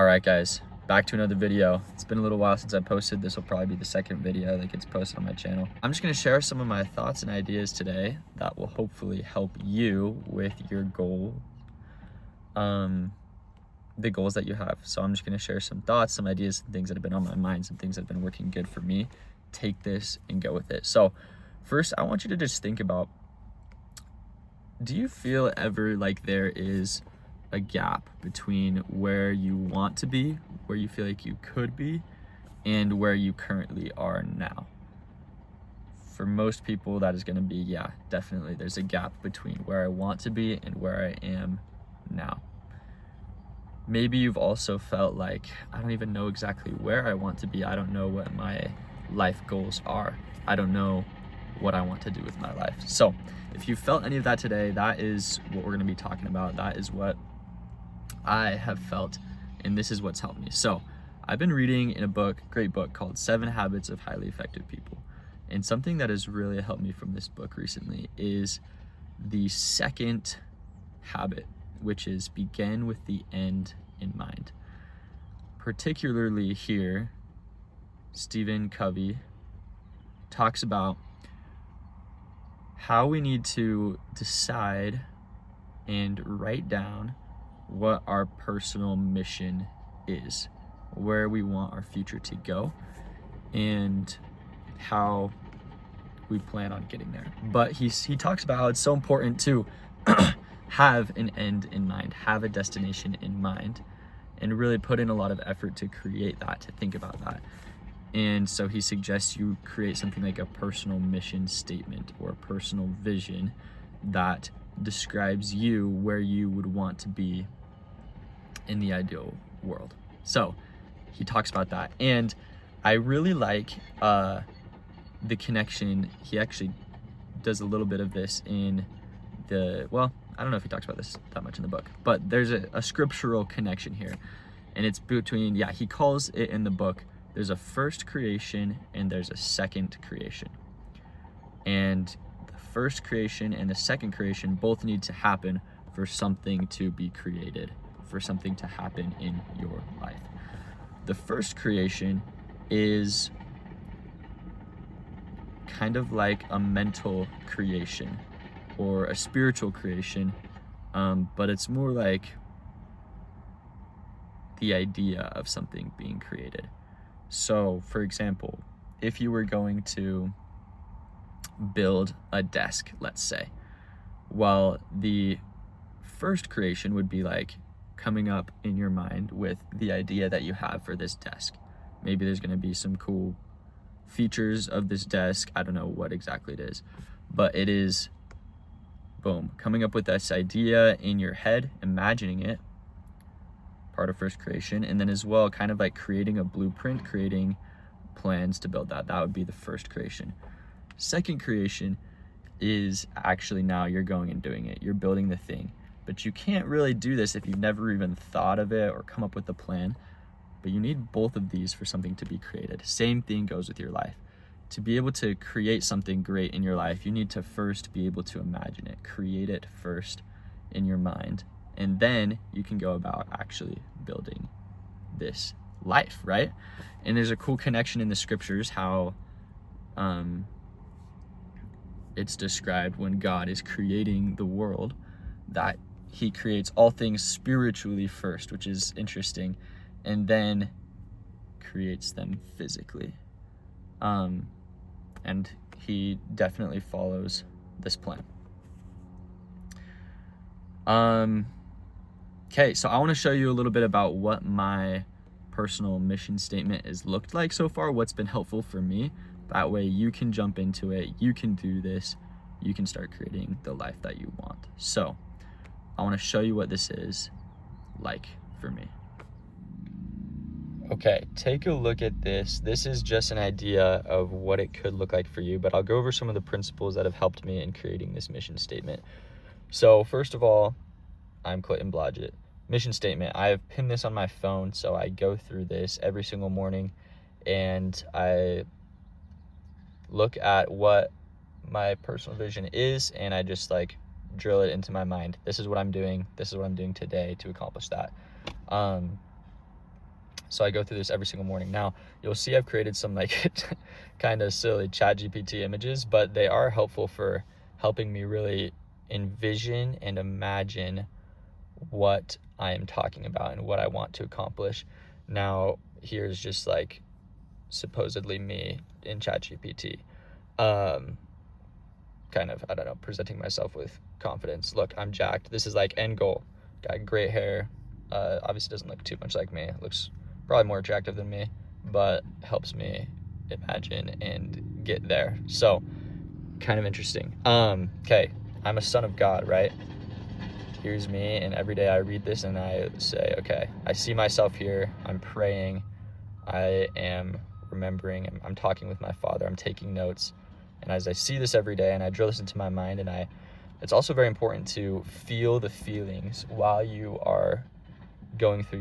All right, guys, back to another video. It's been a little while since I posted. This will probably be the second video that gets posted on my channel. I'm just gonna share some of my thoughts and ideas today that will hopefully help you with your goal, the goals that you have. So I'm just gonna share some thoughts, some ideas, some things that have been on my mind, some things that have been working good for me. Take this and go with it. So first, I want you to just think about, do you feel ever like there is a gap between where you want to be, where you feel like you could be, and where you currently are now? For most people, that is going to be, yeah, definitely there's a gap between where I want to be and where I am now. Maybe you've also felt like, I don't even know exactly where I want to be. I don't know what my life goals are. I don't know what I want to do with my life. So if you felt any of that today, that is what we're going to be talking about. That is what I have felt, and this is what's helped me. So I've been reading in a book, great book, called 7 Habits of Highly Effective People. And something that has really helped me from this book recently is the second habit, which is begin with the end in mind. Particularly here, Stephen Covey talks about how we need to decide and write down what our personal mission is, where we want our future to go, and how we plan on getting there. But he talks about how it's so important to have an end in mind, have a destination in mind, and really put in a lot of effort to create that, to think about that. And so he suggests you create something like a personal mission statement or a personal vision that describes you, where you would want to be in the ideal world. So he talks about that, and I really like the connection. He actually does a little bit of this in the, well, I don't know if he talks about this that much in the book, but there's a scriptural connection here, and it's between, yeah, he calls it in the book, there's a first creation and there's a second creation, and the first creation and the second creation both need to happen for something to be created, for something to happen in your life. The first creation is kind of like a mental creation or a spiritual creation, but it's more like the idea of something being created. So, for example, if you were going to build a desk, let's say, well, the first creation would be like coming up in your mind with the idea that you have for this desk. Maybe there's going to be some cool features of this desk. I don't know what exactly it is, but it is, boom, coming up with this idea in your head, imagining it, part of first creation, and then as well kind of like creating a blueprint, creating plans to build that. That would be the first creation. Second creation is actually now you're going and doing it. You're building the thing. But you can't really do this if you've never even thought of it or come up with a plan. But you need both of these for something to be created. Same thing goes with your life. To be able to create something great in your life, you need to first be able to imagine it, create it first in your mind. And then you can go about actually building this life, right? And there's a cool connection in the scriptures how it's described when God is creating the world that he creates all things spiritually first, which is interesting, and then creates them physically. And he definitely follows this plan. Okay, so I want to show you a little bit about what my personal mission statement has looked like so far, what's been helpful for me. That way you can jump into it, you can do this, you can start creating the life that you want. So I want to show you what this is like for me. Okay, take a look at this. This is just an idea of what it could look like for you, but I'll go over some of the principles that have helped me in creating this mission statement. So first of all, I'm Clayton Blodgett. Mission statement. I have pinned this on my phone, so I go through this every single morning and I look at what my personal vision is, and I just like drill it into my mind. This is what I'm doing. This is what I'm doing today to accomplish that. So I go through this every single morning. Now, you'll see I've created some like kind of silly ChatGPT images, but they are helpful for helping me really envision and imagine what I am talking about and what I want to accomplish. Now, here's just like supposedly me in ChatGPT. Kind of, I don't know, presenting myself with confidence. Look, I'm jacked. This is like end goal. Got great hair. Obviously doesn't look too much like me. Looks probably more attractive than me, but helps me imagine and get there. So kind of interesting. Okay, I'm a son of God, right? Here's me, and every day I read this and I say, okay, I see myself here. I'm praying. I am remembering. I'm talking with my Father. I'm taking notes. And as I see this every day and I drill this into my mind, and it's also very important to feel the feelings while you are going through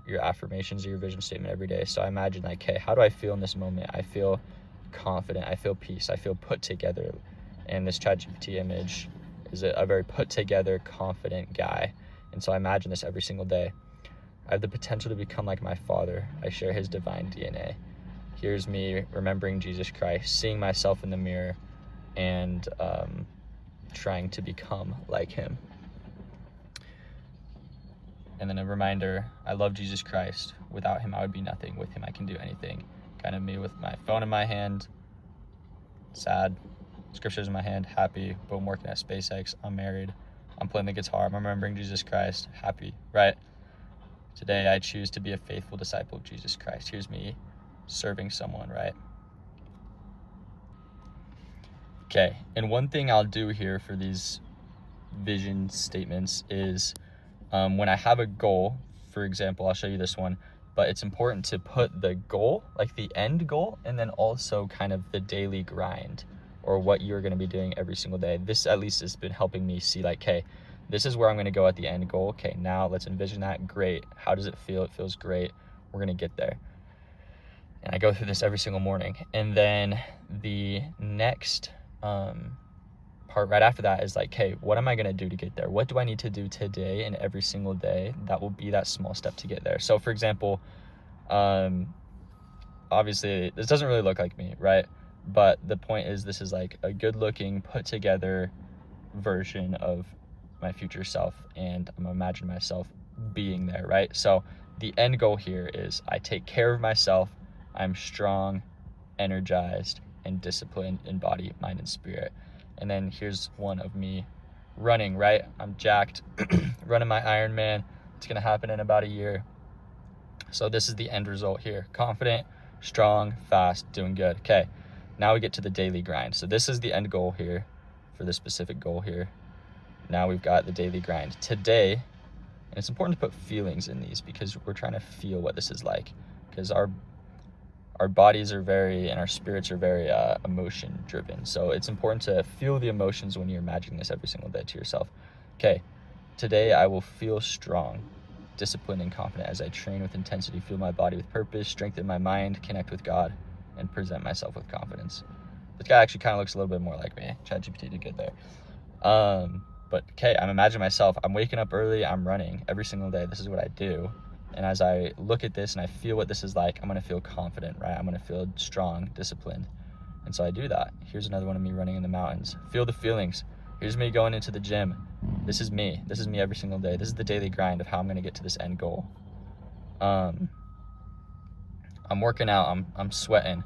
your affirmations or your vision statement every day. So I imagine like, hey, how do I feel in this moment? I feel confident. I feel peace. I feel put together. And this ChatGPT image is a very put together, confident guy. And so I imagine this every single day. I have the potential to become like my Father. I share his divine DNA. Here's me remembering Jesus Christ, seeing myself in the mirror, and trying to become like him. And then a reminder, I love Jesus Christ. Without him, I would be nothing. With him, I can do anything. Kind of me with my phone in my hand, sad, scriptures in my hand, happy, boom, working at SpaceX, I'm married, I'm playing the guitar, I'm remembering Jesus Christ, happy, right? Today, I choose to be a faithful disciple of Jesus Christ. Here's me serving someone, right? Okay, and one thing I'll do here for these vision statements is when I have a goal, for example, I'll show you this one, but it's important to put the goal, like the end goal, and then also kind of the daily grind or what you're going to be doing every single day. This at least has been helping me see like, okay, this is where I'm going to go at the end goal. Okay, now let's envision that. Great. How does it feel? It feels great. We're going to get there. And I go through this every single morning. And then the next part right after that is like, hey, what am I going to do to get there? What do I need to do today and every single day that will be that small step to get there? So for example, obviously this doesn't really look like me, right? But the point is, this is like a good looking, put together version of my future self, and I'm imagining myself being there, right? So the end goal here is I take care of myself. I'm strong, energized, and disciplined in body, mind, and spirit. And then here's one of me running, right? I'm jacked, running my Ironman. It's gonna happen in about a year. So this is the end result here. Confident, strong, fast, doing good. Okay, now we get to the daily grind. So this is the end goal here for this specific goal here. Now we've got the daily grind. Today, and it's important to put feelings in these because we're trying to feel what this is like, because our bodies are very, and our spirits are very emotion driven. So it's important to feel the emotions when you're imagining this every single day to yourself. Okay, today I will feel strong, disciplined, and confident as I train with intensity, fuel my body with purpose, strengthen my mind, connect with God, and present myself with confidence. This guy actually kind of looks a little bit more like me. ChatGPT did good there. But okay, I'm imagining myself, I'm waking up early, I'm running every single day. This is what I do. And as I look at this and I feel what this is like, I'm going to feel confident, right? I'm going to feel strong, disciplined. And so I do that. Here's another one of me running in the mountains. Feel the feelings. Here's me going into the gym. This is me. This is me every single day. This is the daily grind of how I'm going to get to this end goal. I'm working out. I'm sweating.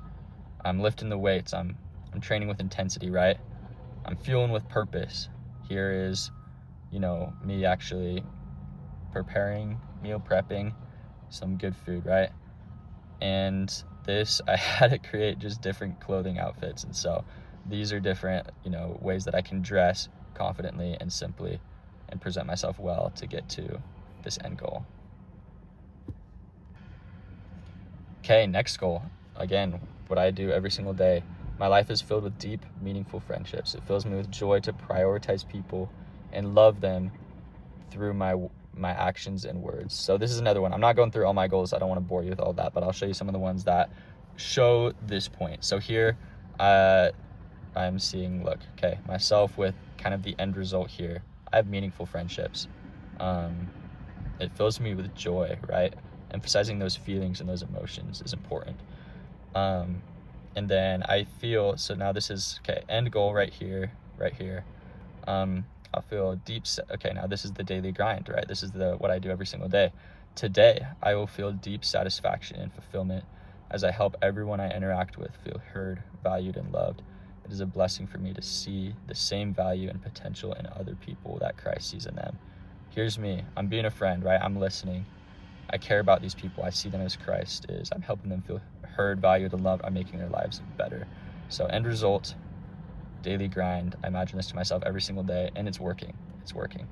I'm lifting the weights. I'm training with intensity, right? I'm fueling with purpose. Here is, me actually preparing, meal prepping some good food, right? And this, I had to create just different clothing outfits. And so these are different, ways that I can dress confidently and simply and present myself well to get to this end goal. Okay, next goal. Again, what I do every single day. My life is filled with deep, meaningful friendships. It fills me with joy to prioritize people and love them through my actions and words. So this is another one. I'm not going through all my goals. I don't want to bore you with all that, but I'll show you some of the ones that show this point. So here, I'm seeing, myself with kind of the end result here. I have meaningful friendships. It fills me with joy, right? Emphasizing those feelings and those emotions is important. And then I feel, so now this is, okay, end goal right here. I'll feel okay, now this is the daily grind, right? This is what I do every single day. Today, I will feel deep satisfaction and fulfillment as I help everyone I interact with feel heard, valued, and loved. It is a blessing for me to see the same value and potential in other people that Christ sees in them. Here's me. I'm being a friend, right? I'm listening. I care about these people. I see them as Christ is. I'm helping them feel heard, valued, and loved. I'm making their lives better. So end result, daily grind. I imagine this to myself every single day, and it's working. It's working.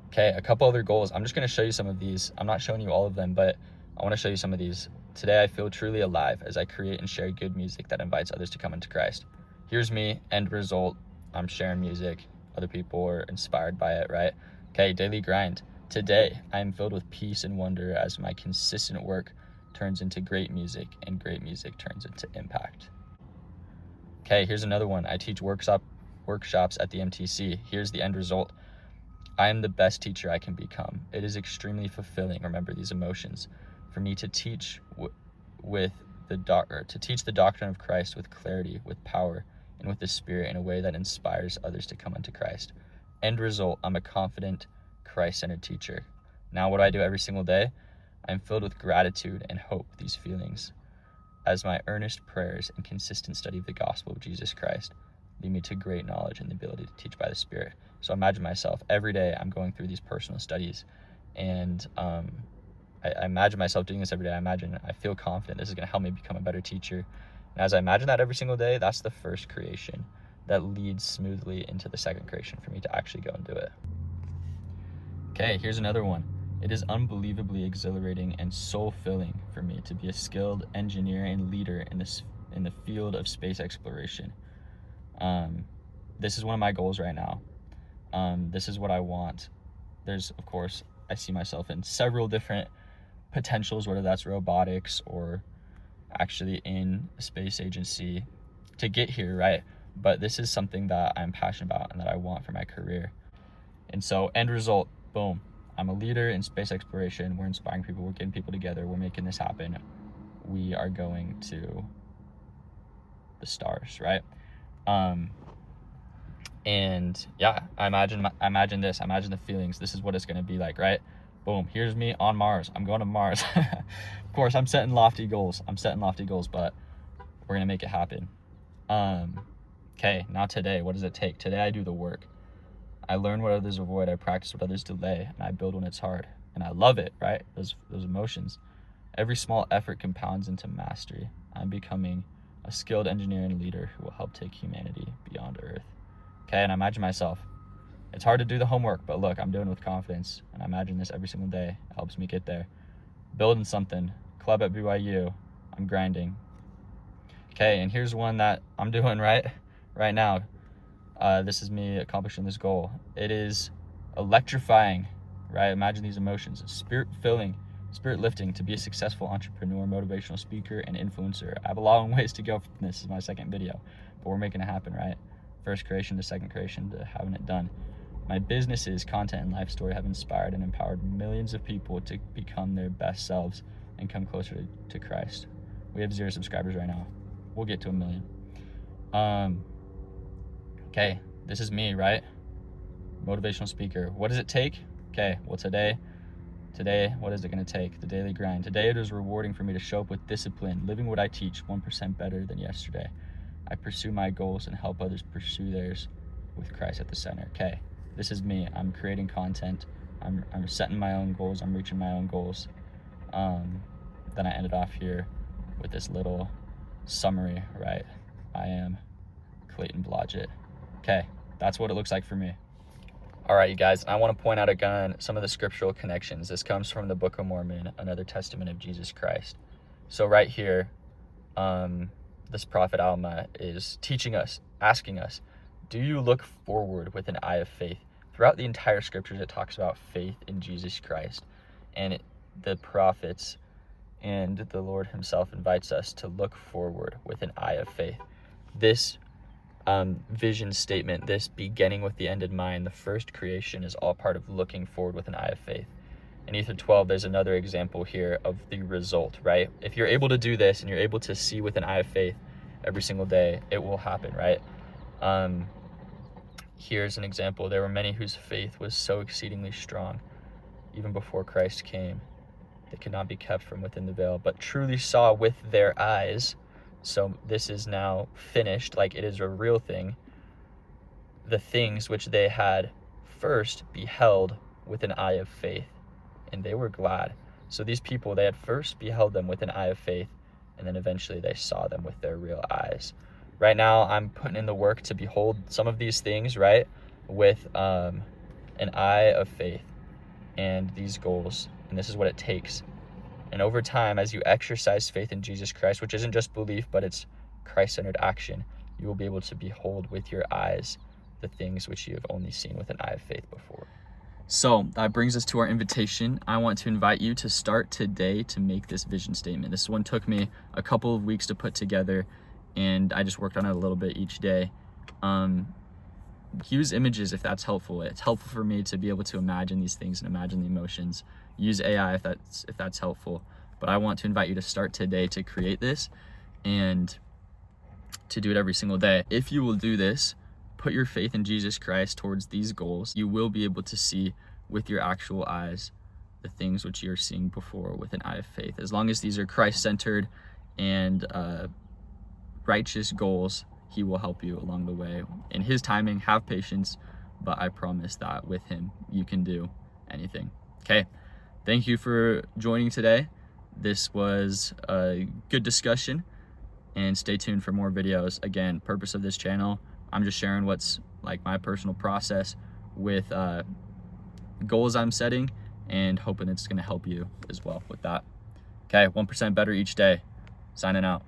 Okay, a couple other goals. I'm just going to show you some of these. I'm not showing you all of them, but I want to show you some of these. Today, I feel truly alive as I create and share good music that invites others to come into Christ. Here's me, end result. I'm sharing music. Other people are inspired by it, right? Okay, daily grind. Today, I am filled with peace and wonder as my consistent work turns into great music and great music turns into impact. Okay, here's another one. I teach workshops at the MTC. Here's the end result. I am the best teacher I can become. It is extremely fulfilling, remember these emotions, for me to teach to teach the doctrine of Christ with clarity, with power, and with the Spirit in a way that inspires others to come unto Christ. End result, I'm a confident, Christ-centered teacher. Now what do I do every single day? I'm filled with gratitude and hope, these feelings, as my earnest prayers and consistent study of the gospel of Jesus Christ lead me to great knowledge and the ability to teach by the Spirit. So imagine myself, every day I'm going through these personal studies, and I imagine myself doing this every day. I feel confident this is going to help me become a better teacher. And as I imagine that every single day, that's the first creation that leads smoothly into the second creation for me to actually go and do it. Okay, here's another one. It is unbelievably exhilarating and soul-filling for me to be a skilled engineer and leader in the field of space exploration. This is one of my goals right now. This is what I want. There's, of course, I see myself in several different potentials, whether that's robotics or actually in a space agency to get here, right? But this is something that I'm passionate about and that I want for my career. And so end result, boom, I'm a leader in space exploration. We're inspiring people. We're getting people together. We're making this happen. We are going to the stars, right? And yeah, I imagine this. I imagine the feelings. This is what it's going to be like, right? Boom, here's me on Mars. I'm going to Mars. Of course, I'm setting lofty goals, but we're going to make it happen. Okay, now today, what does it take? Today I do the work. I learn what others avoid, I practice what others delay, and I build when it's hard. And I love it, right? Those emotions. Every small effort compounds into mastery. I'm becoming a skilled engineer and leader who will help take humanity beyond Earth. Okay, and I imagine myself. It's hard to do the homework, but look, I'm doing it with confidence, and I imagine this every single day. It helps me get there. Building something. Club at BYU. I'm grinding. Okay, and here's one that I'm doing right now. This is me accomplishing this goal. It is electrifying, right? Imagine these emotions. It's spirit-filling, spirit-lifting to be a successful entrepreneur, motivational speaker, and influencer. I have a long ways to go from this. This is my second video, but we're making it happen, right? First creation to second creation to having it done. My businesses, content, and life story have inspired and empowered millions of people to become their best selves and come closer to Christ. We have 0 subscribers right now. We'll get to 1 million. Okay, this is me, right? Motivational speaker. What does it take? Okay, well today, what is it going to take? The daily grind. Today it is rewarding for me to show up with discipline, living what I teach 1% better than yesterday. I pursue my goals and help others pursue theirs with Christ at the center. Okay, this is me. I'm creating content. I'm setting my own goals. I'm reaching my own goals. Then I ended off here with this little summary, right? I am Clayton Blodgett. Okay, that's what it looks like for me. All right, you guys, I want to point out again some of the scriptural connections. This comes from the Book of Mormon, another testament of Jesus Christ. So right here, this prophet Alma is teaching us, asking us, do you look forward with an eye of faith? Throughout the entire scriptures, it talks about faith in Jesus Christ, and the prophets and the Lord himself invites us to look forward with an eye of faith. This vision statement, this beginning with the end in mind, the first creation is all part of looking forward with an eye of faith. in Ether 12, there's another example here of the result, right? If you're able to do this and you're able to see with an eye of faith every single day, it will happen, right? Here's an example. There were many whose faith was so exceedingly strong, even before Christ came, they could not be kept from within the veil, but truly saw with their eyes. So this is now finished, like it is a real thing. The things which they had first beheld with an eye of faith, and they were glad. So these people, they had first beheld them with an eye of faith, and then eventually they saw them with their real eyes. Right now, I'm putting in the work to behold some of these things, right, with an eye of faith and these goals. And this is what it takes. And over time, as you exercise faith in Jesus Christ, which isn't just belief, but it's Christ-centered action, you will be able to behold with your eyes the things which you have only seen with an eye of faith before. So that brings us to our invitation. I want to invite you to start today to make this vision statement. This one took me a couple of weeks to put together, and I just worked on it a little bit each day. Use images if that's helpful. It's helpful for me to be able to imagine these things and imagine the emotions. Use AI if that's helpful. But I want to invite you to start today to create this and to do it every single day. If you will do this, put your faith in Jesus Christ towards these goals, you will be able to see with your actual eyes the things which you're seeing before with an eye of faith. As long as these are Christ-centered and righteous goals, he will help you along the way. In his timing, have patience, but I promise that with him, you can do anything. Okay, thank you for joining today. This was a good discussion, and stay tuned for more videos. Again, purpose of this channel, I'm just sharing what's like my personal process with goals I'm setting and hoping it's gonna help you as well with that. Okay, 1% better each day. Signing out.